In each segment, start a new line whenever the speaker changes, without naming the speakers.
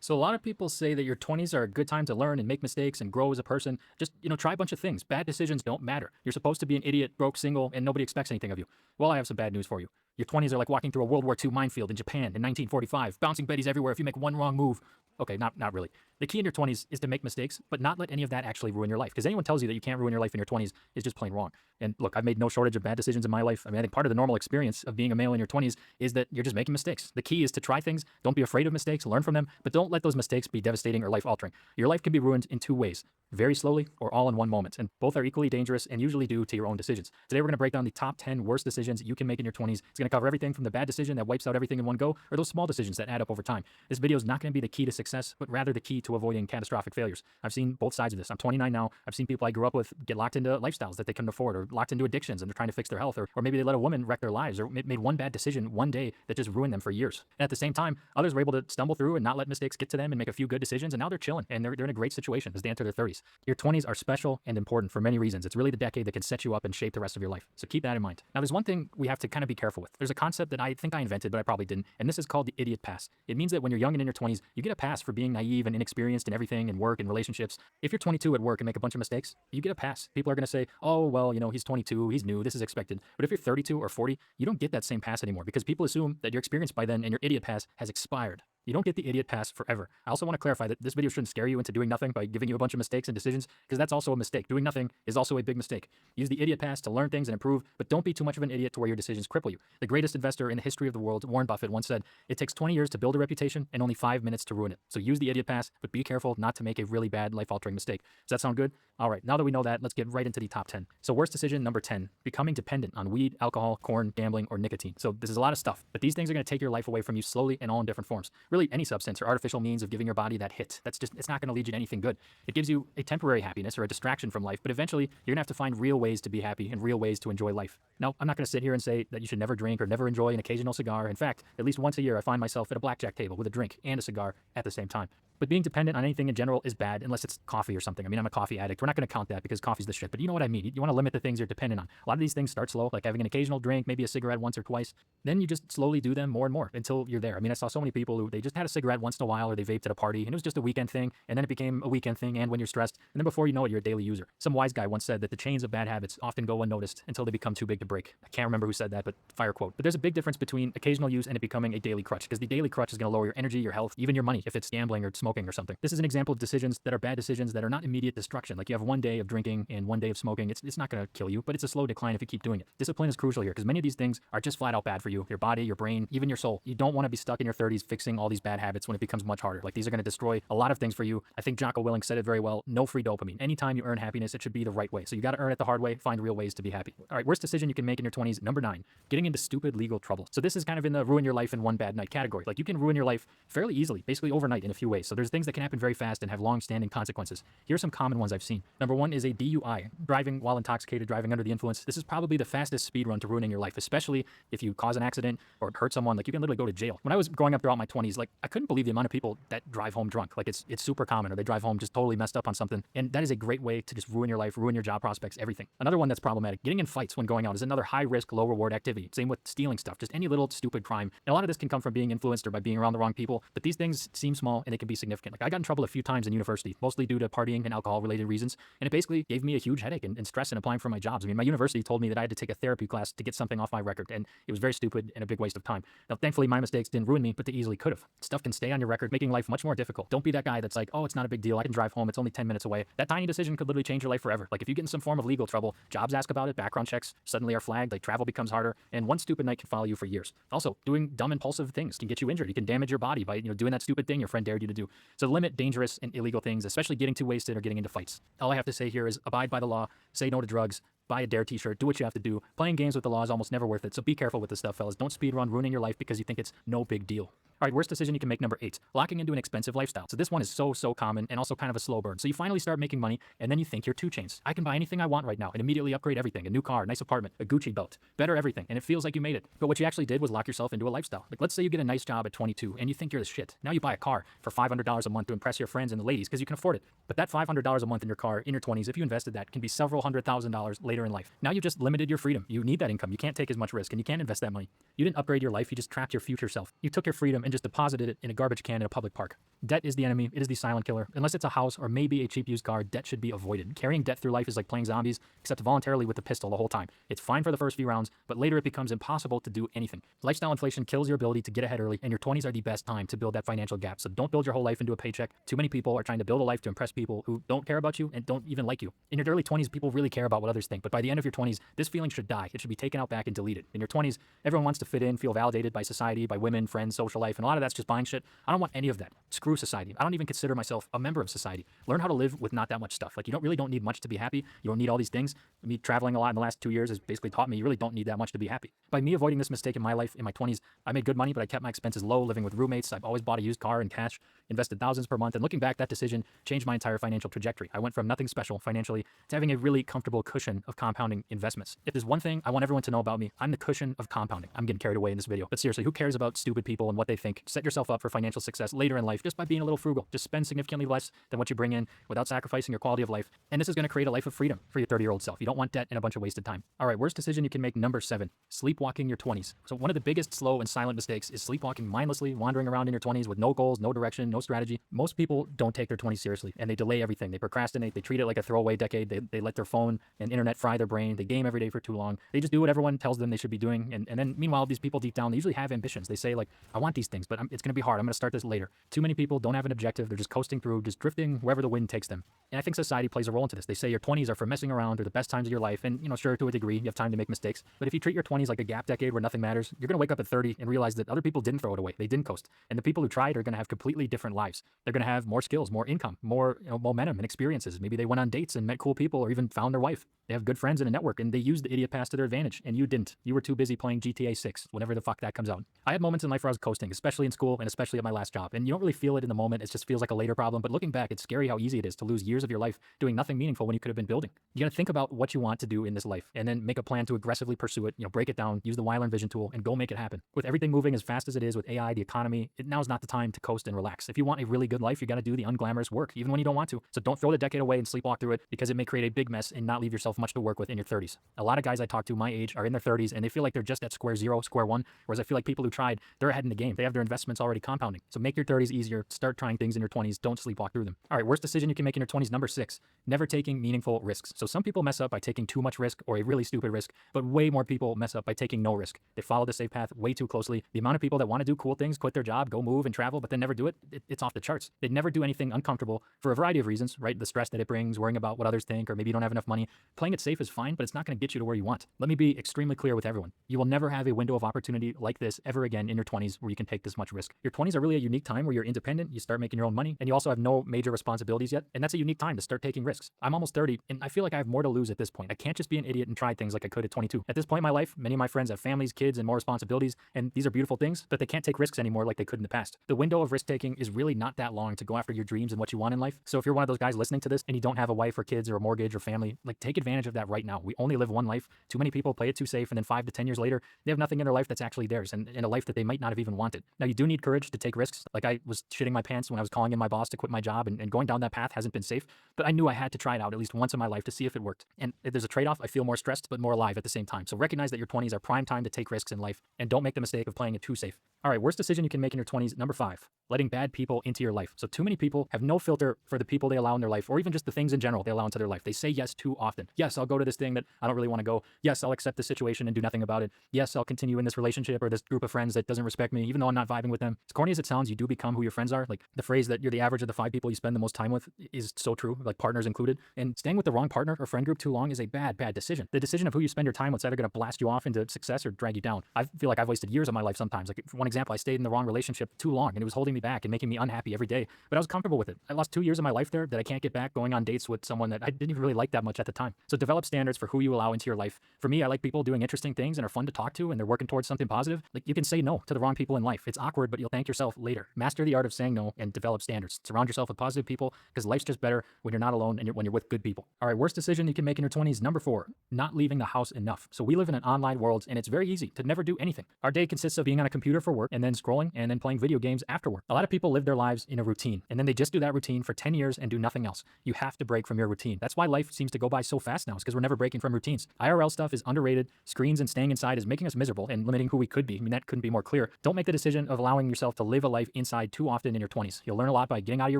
So a lot of people say that your 20s are a good time to learn and make mistakes and grow as a person. Just, try a bunch of things. Bad decisions don't matter. You're supposed to be an idiot, broke, single, and nobody expects anything of you. Well, I have some bad news for you. Your 20s are like walking through a World War II minefield in Japan in 1945, bouncing betties everywhere if you make one wrong move. Okay, not really. The key in your 20s is to make mistakes, but not let any of that actually ruin your life. Because anyone tells you that you can't ruin your life in your 20s is just plain wrong. And look, I've made no shortage of bad decisions in my life. I mean, I think part of the normal experience of being a male in your 20s is that you're just making mistakes. The key is to try things. Don't be afraid of mistakes, learn from them, but don't let those mistakes be devastating or life altering. Your life can be ruined in two ways: very slowly or all in one moment. And both are equally dangerous and usually due to your own decisions. Today, we're going to break down the top 10 worst decisions you can make in your 20s. It's going to cover everything from the bad decision that wipes out everything in one go, or those small decisions that add up over time. This video is not going to be the key to success, but rather the key to avoiding catastrophic failures. I've seen both sides of this. I'm 29 now. I've seen people I grew up with get locked into lifestyles that they couldn't afford, or locked into addictions and they're trying to fix their health, or maybe they let a woman wreck their lives, or made one bad decision one day that just ruined them for years. And at the same time, others were able to stumble through and not let mistakes get to them and make a few good decisions, and now they're chilling and they're in a great situation as they enter their 30s. Your 20s are special and important for many reasons. It's really the decade that can set you up and shape the rest of your life. So keep that in mind. Now, there's one thing we have to kind of be careful with. There's a concept that I think I invented, but I probably didn't, and this is called the idiot pass. It means that when you're young and in your 20s, you get a pass for being naive and inexperienced in everything, and work and relationships. If you're 22 at work and make a bunch of mistakes, you get a pass. People are going to say, oh, well, he's 22, he's new, this is expected. But if you're 32 or 40, you don't get that same pass anymore, because people assume that you're experienced by then and your idiot pass has expired. You don't get the idiot pass forever. I also want to clarify that this video shouldn't scare you into doing nothing by giving you a bunch of mistakes and decisions, because that's also a mistake. Doing nothing is also a big mistake. Use the idiot pass to learn things and improve, but don't be too much of an idiot to where your decisions cripple you. The greatest investor in the history of the world, Warren Buffett, once said, it takes 20 years to build a reputation and only 5 minutes to ruin it. So use the idiot pass, but be careful not to make a really bad, life-altering mistake. Does that sound good? All right, now that we know that, let's get right into the top 10. So worst decision number 10, becoming dependent on weed, alcohol, corn, gambling, or nicotine. So this is a lot of stuff, but these things are going to take your life away from you slowly and all in different forms. Really, any substance or artificial means of giving your body that hit, it's not going to lead you to anything good. It gives you a temporary happiness or a distraction from life, but eventually you're going to have to find real ways to be happy and real ways to enjoy life. Now, I'm not going to sit here and say that you should never drink or never enjoy an occasional cigar. In fact, at least once a year, I find myself at a blackjack table with a drink and a cigar at the same time. But being dependent on anything in general is bad, unless it's coffee or something. I mean, I'm a coffee addict. We're not going to count that because coffee's the shit, but you know what I mean. You want to limit the things you're dependent on. A lot of these things start slow, like having an occasional drink, maybe a cigarette once or twice. Then you just slowly do them more and more until you're there. I mean, I saw so many people who they just had a cigarette once in a while, or they vaped at a party, and it was just a weekend thing, and then it became a weekend thing, and when you're stressed, and then before you know it, you're a daily user. Some wise guy once said that the chains of bad habits often go unnoticed until they become too big to break. I can't remember who said that, but fire quote. But there's a big difference between occasional use and it becoming a daily crutch, because the daily crutch is going to lower your energy, your health, even your money if it's gambling or smoking or something. This is an example of decisions that are bad decisions that are not immediate destruction. Like you have one day of drinking and one day of smoking. It's not going to kill you, but it's a slow decline if you keep doing it. Discipline is crucial here, because many of these things are just flat out bad for you, your body, your brain, even your soul. You don't want to be stuck in your 30s fixing all these bad habits when it becomes much harder. Like these are going to destroy a lot of things for you. I think Jocko Willink said it very well. No free dopamine. Anytime you earn happiness, it should be the right way. So you got to earn it the hard way. Find real ways to be happy. All right, worst decision you can make in your 20s, number 9, getting into stupid legal trouble. So this is kind of in the ruin your life in one bad night category. Like you can ruin your life fairly easily, basically overnight in a few ways. So there's things that can happen very fast and have long-standing consequences. Here are some common ones I've seen. Number 1 is a DUI, driving while intoxicated, driving under the influence. This is probably the fastest speed run to ruining your life, especially if you cause an accident or hurt someone. Like you can literally go to jail. When I was growing up throughout my 20s, like I couldn't believe the amount of people that drive home drunk. Like it's super common, or they drive home just totally messed up on something. And that is a great way to just ruin your life, ruin your job prospects, everything. Another one that's problematic, getting in fights when going out, is another high risk, low reward activity. Same with stealing stuff, just any little stupid crime. And a lot of this can come from being influenced or by being around the wrong people, but these things seem small and they can be significant. Like I got in trouble a few times in university, mostly due to partying and alcohol related reasons. And it basically gave me a huge headache and stress in applying for my jobs. I mean, my university told me that I had to take a therapy class to get something off my record, and it was very stupid and a big waste of time. Now, thankfully, my mistakes didn't ruin me, but they easily could have. Stuff can stay on your record, making life much more difficult. Don't be that guy that's like, oh, it's not a big deal, I can drive home, it's only 10 minutes away. That tiny decision could literally change your life forever. Like if you get in some form of legal trouble, jobs ask about it, background checks suddenly are flagged, like travel becomes harder, and one stupid night can follow you for years. Also, doing dumb impulsive things can get you injured. You can damage your body by doing that stupid thing your friend dared you to do. So limit dangerous and illegal things, especially getting too wasted or getting into fights. All I have to say here is abide by the law, say no to drugs, buy a DARE t-shirt, do what you have to do. Playing games with the law is almost never worth it, so be careful with this stuff, fellas. Don't speedrun ruining your life because you think it's no big deal. All right, worst decision you can make, number 8, locking into an expensive lifestyle. So this one is so common and also kind of a slow burn. So you finally start making money and then you think you're 2 Chainz. I can buy anything I want right now and immediately upgrade everything. A new car, nice apartment, a Gucci belt, better everything. And it feels like you made it. But what you actually did was lock yourself into a lifestyle. Like let's say you get a nice job at 22 and you think you're the shit. Now you buy a car for $500 a month to impress your friends and the ladies because you can afford it. But that $500 a month in your car in your 20s, if you invested that, can be several $100,000 later in life. Now you just limited your freedom. You need that income. You can't take as much risk and you can't invest that money. You didn't upgrade your life. You just trapped your future self. You took your freedom and just deposited it in a garbage can in a public park. Debt is the enemy. It is the silent killer. Unless it's a house or maybe a cheap used car, debt should be avoided. Carrying debt through life is like playing zombies, except voluntarily with a pistol the whole time. It's fine for the first few rounds, but later it becomes impossible to do anything. Lifestyle inflation kills your ability to get ahead early, and your 20s are the best time to build that financial gap. So don't build your whole life into a paycheck. Too many people are trying to build a life to impress people who don't care about you and don't even like you. In your early 20s, people really care about what others think, but by the end of your 20s, this feeling should die. It should be taken out back and deleted. In your 20s, everyone wants to fit in, feel validated by society, by women, friends, social life, and a lot of that's just buying shit. I don't want any of that. Screw society. I don't even consider myself a member of society. Learn how to live with not that much stuff. Like, you don't need much to be happy. You don't need all these things. Me traveling a lot in the last 2 years has basically taught me you really don't need that much to be happy. By me avoiding this mistake in my life in my 20s, I made good money, but I kept my expenses low, living with roommates. I've always bought a used car in cash, invested thousands per month, and looking back, that decision changed my entire financial trajectory. I went from nothing special financially to having a really comfortable cushion of compounding investments. If there's one thing I want everyone to know about me, I'm the cushion of compounding. I'm getting carried away in this video, but seriously, who cares about stupid people and what they think? Set yourself up for financial success later in life just by being a little frugal. Just spend significantly less than what you bring in without sacrificing your quality of life. And this is going to create a life of freedom for your 30-year-old self. You don't want debt and a bunch of wasted time. All right, worst decision you can make, number 7, sleepwalking your 20s. So one of the biggest slow and silent mistakes is sleepwalking mindlessly, wandering around in your 20s with no goals, no direction, no strategy. Most people don't take their 20s seriously and they delay everything. They procrastinate. They treat it like a throwaway decade. They let their phone and internet fry their brain. They game every day for too long. They just do what everyone tells them they should be doing. And then meanwhile, these people deep down, they usually have ambitions. They say like, I want these things, but it's going to be hard. I'm going to start this later. Too many people don't have an objective. They're just coasting through, just drifting wherever the wind takes them. And I think society plays a role into this. They say your 20s are for messing around. They're the best times of your life. And, sure, to a degree, you have time to make mistakes. But if you treat your 20s like a gap decade where nothing matters, you're going to wake up at 30 and realize that other people didn't throw it away. They didn't coast. And the people who tried are going to have completely different lives. They're going to have more skills, more income, more momentum and experiences. Maybe they went on dates and met cool people or even found their wife. They have good friends and a network, and they used the idiot past to their advantage, and you didn't. You were too busy playing GTA 6, whenever the fuck that comes out. I had moments in life where I was coasting, especially in school and especially at my last job, and you don't really feel it in the moment. It just feels like a later problem, but looking back, it's scary how easy it is to lose years of your life doing nothing meaningful when you could have been building. You gotta think about what you want to do in this life, and then make a plan to aggressively pursue it, break it down, use the Weiland Vision tool, and go make it happen. With everything moving as fast as it is with AI, the economy, now is not the time to coast and relax. If you want a really good life, you gotta do the unglamorous work, even when you don't want to. So don't throw the decade away and sleepwalk through it, because it may create a big mess and not leave yourself much to work with in your 30s. A lot of guys I talk to my age are in their 30s and they feel like they're just at square zero, square one, whereas I feel like people who tried, they're ahead in the game. They have their investments already compounding. So make your 30s easier, start trying things in your 20s, don't sleepwalk through them. All right, worst decision you can make in your 20s, number 6, never taking meaningful risks. So some people mess up by taking too much risk or a really stupid risk, but way more people mess up by taking no risk. They follow the safe path way too closely. The amount of people that want to do cool things, quit their job, go move and travel, but then never do it, it's off the charts. They never do anything uncomfortable for a variety of reasons, right? The stress that it brings, worrying about what others think, or maybe you don't have enough money. Playing it safe is fine, but it's not going to get you to where you want. Let me be extremely clear with everyone. You will never have a window of opportunity like this ever again in your 20s where you can take this much risk. Your 20s are really a unique time where you're independent, you start making your own money, and you also have no major responsibilities yet. And that's a unique time to start taking risks. I'm almost 30, and I feel like I have more to lose at this point. I can't just be an idiot and try things like I could at 22. At this point in my life, many of my friends have families, kids, and more responsibilities, and these are beautiful things, but they can't take risks anymore like they could in the past. The window of risk taking is really not that long to go after your dreams and what you want in life. So if you're one of those guys listening to this and you don't have a wife or kids or a mortgage or family, like, take advantage of that right now. We only live one life. Too many people play it too safe, and then 5 to 10 years later, they have nothing in their life that's actually theirs, and in a life that they might not have even wanted. Now, you do need courage to take risks. Like, I was shitting my pants when I was calling in my boss to quit my job, and going down that path hasn't been safe, but I knew I had to try it out at least once in my life to see if it worked. And if there's a trade-off, I feel more stressed but more alive at the same time. So recognize that your 20s are prime time to take risks in life, and don't make the mistake of playing it too safe. All right, worst decision you can make in your 20s, number 5, letting bad people into your life. So too many people have no filter for the people they allow in their life, or even just the things in general they allow into their life. They say yes too often. Yes, I'll go to this thing that I don't really want to go. Yes, I'll accept this situation and do nothing about it. Yes, I'll continue in this relationship or this group of friends that doesn't respect me, even though I'm not vibing with them. As corny as it sounds, you do become who your friends are. Like, the phrase that you're the average of the 5 people you spend the most time with is so true, like partners included. And staying with the wrong partner or friend group too long is a bad decision. The decision of who you spend your time with is either going to blast you off into success or drag you down. I feel like I've wasted years of my life sometimes. Like, for one example, I stayed in the wrong relationship too long, and it was holding me back and making me unhappy every day, but I was comfortable with it. I lost 2 years of my life there that I can't get back, going on dates with someone that I didn't even really like that much at the time. So develop standards for who you allow into your life. For me, I like people doing interesting things and are fun to talk to, and they're working towards something positive. Like, you can say no to the wrong people in life. It's awkward, but you'll thank yourself later. Master the art of saying no and develop standards. Surround yourself with positive people, because life's just better when you're not alone and when you're with good people. All right, worst decision you can make in your 20s, number 4, not leaving the house enough. So we live in an online world, and it's very easy to never do anything. Our day consists of being on a computer for work, and then scrolling, and then playing video games after work. A lot of people live live their lives in a routine, and then they just do that routine for 10 years and do nothing else. You have to break from your routine. That's why life seems to go by so fast now, is because we're never breaking from routines. IRL stuff is underrated. Screens and staying inside is making us miserable and limiting who we could be. I mean, that couldn't be more clear. Don't make the decision of allowing yourself to live a life inside too often in your 20s. You'll learn a lot by getting out of your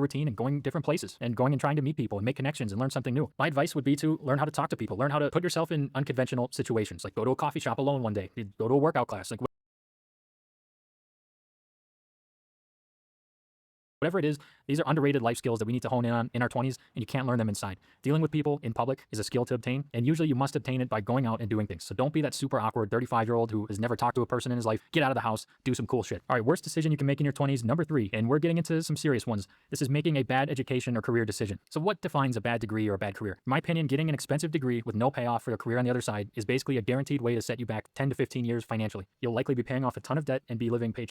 routine and going different places and going and trying to meet people and make connections and learn something new. My advice would be to learn how to talk to people, learn how to put yourself in unconventional situations, like go to a coffee shop alone one day, go to a workout class, like whatever it is. These are underrated life skills that we need to hone in on in our 20s, and you can't learn them inside. Dealing with people in public is a skill to obtain, and usually you must obtain it by going out and doing things. So don't be that super awkward 35-year-old who has never talked to a person in his life. Get out of the house, do some cool shit. All right, worst decision you can make in your 20s, number 3, and we're getting into some serious ones. This is making a bad education or career decision. So what defines a bad degree or a bad career? In my opinion, getting an expensive degree with no payoff for a career on the other side is basically a guaranteed way to set you back 10 to 15 years financially. You'll likely be paying off a ton of debt and be living paycheck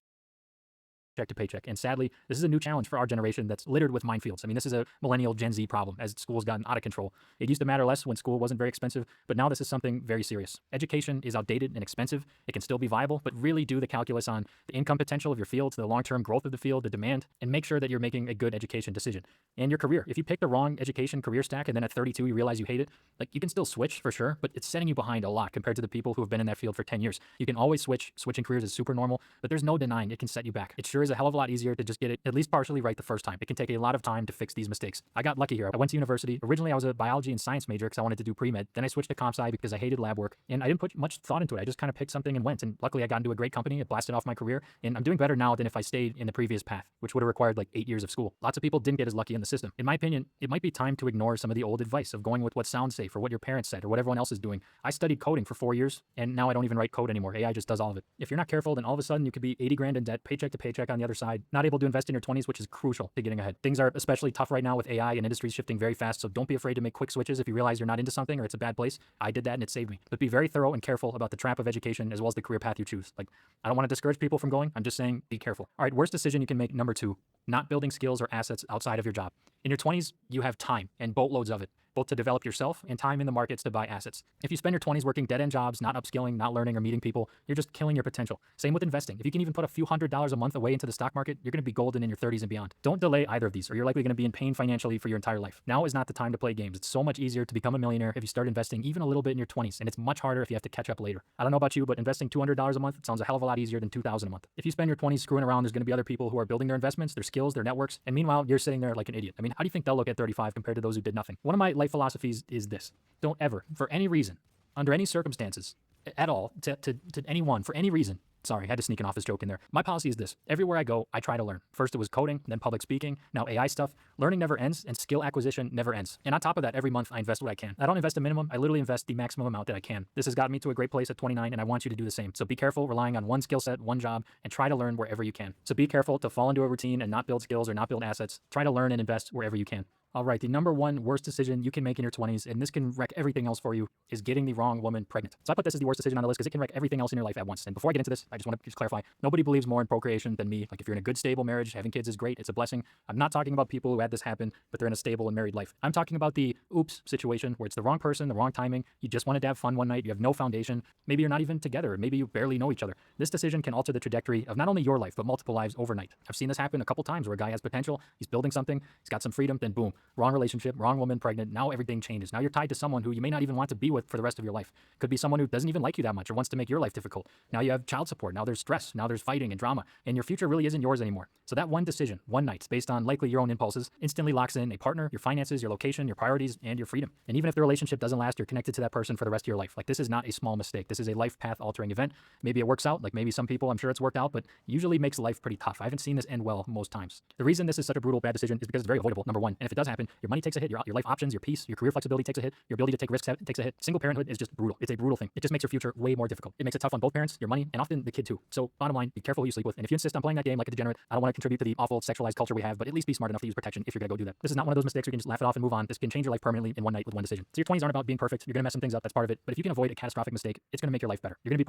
to paycheck. And sadly, this is a new challenge for our generation that's littered with minefields. I mean, this is a millennial Gen Z problem as school's gotten out of control. It used to matter less when school wasn't very expensive, but now this is something very serious. Education is outdated and expensive. It can still be viable, but really do the calculus on the income potential of your field, the long-term growth of the field, the demand, and make sure that you're making a good education decision. And your career. If you pick the wrong education career stack and then at 32 you realize you hate it, like you can still switch for sure, but it's setting you behind a lot compared to the people who have been in that field for 10 years. You can always switch. Switching careers is super normal, but there's no denying it can set you back. It sure is a hell of a lot easier to just get it at least partially right the first time. It can take a lot of time to fix these mistakes. I got lucky here. I went to university. Originally, I was a biology and science major because I wanted to do pre-med. Then I switched to comp sci because I hated lab work, and I didn't put much thought into it. I just kind of picked something and went. And luckily, I got into a great company. It blasted off my career, and I'm doing better now than if I stayed in the previous path, which would have required like 8 years of school. Lots of people didn't get as lucky in the system. In my opinion, it might be time to ignore some of the old advice of going with what sounds safe or what your parents said or what everyone else is doing. I studied coding for 4 years, and now I don't even write code anymore. AI just does all of it. If you're not careful, then all of a sudden you could be 80 grand in debt, paycheck to paycheck on the other side, not able to invest in your 20s, which is crucial to getting ahead. Things are especially tough right now with AI and industries shifting very fast, so don't be afraid to make quick switches if you realize you're not into something or it's a bad place. I did that and it saved me. But be very thorough and careful about the trap of education as well as the career path you choose. Like, I don't want to discourage people from going. I'm just saying be careful. All right, worst decision you can make, number 2, not building skills or assets outside of your job. In your 20s, you have time and boatloads of it, both to develop yourself and time in the markets to buy assets. If you spend your 20s working dead-end jobs, not upskilling, not learning or meeting people, you're just killing your potential. Same with investing. If you can even put a few $100s a month away into the stock market, you're going to be golden in your 30s and beyond. Don't delay either of these, or you're likely going to be in pain financially for your entire life. Now is not the time to play games. It's so much easier to become a millionaire if you start investing even a little bit in your 20s, and it's much harder if you have to catch up later. I don't know about you, but investing $200 a month sounds a hell of a lot easier than $2,000 a month. If you spend your 20s screwing around, there's going to be other people who are building their investments, their skills, their networks, and meanwhile, you're sitting there like an idiot. I mean, how do you think they'll look at 35 compared to those who did nothing? One of my life philosophies is this: don't ever, for any reason, under any circumstances, at all, to anyone, for any reason. Sorry, I had to sneak an office joke in there. My policy is this: everywhere I go, I try to learn. First it was coding, then public speaking, now AI stuff. Learning never ends, and skill acquisition never ends. And on top of that, every month I invest what I can. I don't invest a minimum, I literally invest the maximum amount that I can. This has gotten me to a great place at 29, and I want you to do the same. So be careful relying on one skill set, one job, and try to learn wherever you can. So be careful to fall into a routine and not build skills or not build assets. Try to learn and invest wherever you can. All right, the number 1 worst decision you can make in your 20s, and this can wreck everything else for you, is getting the wrong woman pregnant. So I put this as the worst decision on the list because it can wreck everything else in your life at once. And before I get into this, I just want to clarify, nobody believes more in procreation than me. Like, if you're in a good, stable marriage, having kids is great. It's a blessing. I'm not talking about people who had this happen, but they're in a stable and married life. I'm talking about the oops situation where it's the wrong person, the wrong timing. You just wanted to have fun one night. You have no foundation. Maybe you're not even together. Maybe you barely know each other. This decision can alter the trajectory of not only your life, but multiple lives overnight. I've seen this happen a couple times where a guy has potential, he's building something, he's got some freedom, then boom, wrong relationship, wrong woman pregnant. Now everything changes. Now you're tied to someone who you may not even want to be with for the rest of your life. Could be someone who doesn't even like you that much or wants to make your life difficult. Now you have child support. Now there's stress. Now there's fighting and drama, and your future really isn't yours anymore. So that one decision, one night, based on likely your own impulses, instantly locks in a partner, your finances, your location, your priorities, and your freedom. And even if the relationship doesn't last, you're connected to that person for the rest of your life. Like, this is not a small mistake. This is a life path altering event. Maybe it works out. Like, maybe some people, I'm sure it's worked out, but usually makes life pretty tough. I haven't seen this end well most times. The reason this is such a brutal bad decision is because it's very avoidable, number 1. And if it does happen, your money takes a hit, your life options, your peace, your career flexibility takes a hit, your ability to take risks takes a hit. Single parenthood is just brutal. It's a brutal thing. It just makes your future way more difficult. It makes it tough on both parents, your money, and often the kid too. So bottom line, be careful who you sleep with. And if you insist on playing that game like a degenerate, I don't want to contribute to the awful sexualized culture we have, but at least be smart enough to use protection if you're gonna go do that. This is not one of those mistakes where you can just laugh it off and move on. This can change your life permanently in one night with one decision. So your 20s aren't about being perfect. You're gonna mess some things up. That's part of it. But if you can avoid a catastrophic mistake, it's gonna make your life better. You're gonna be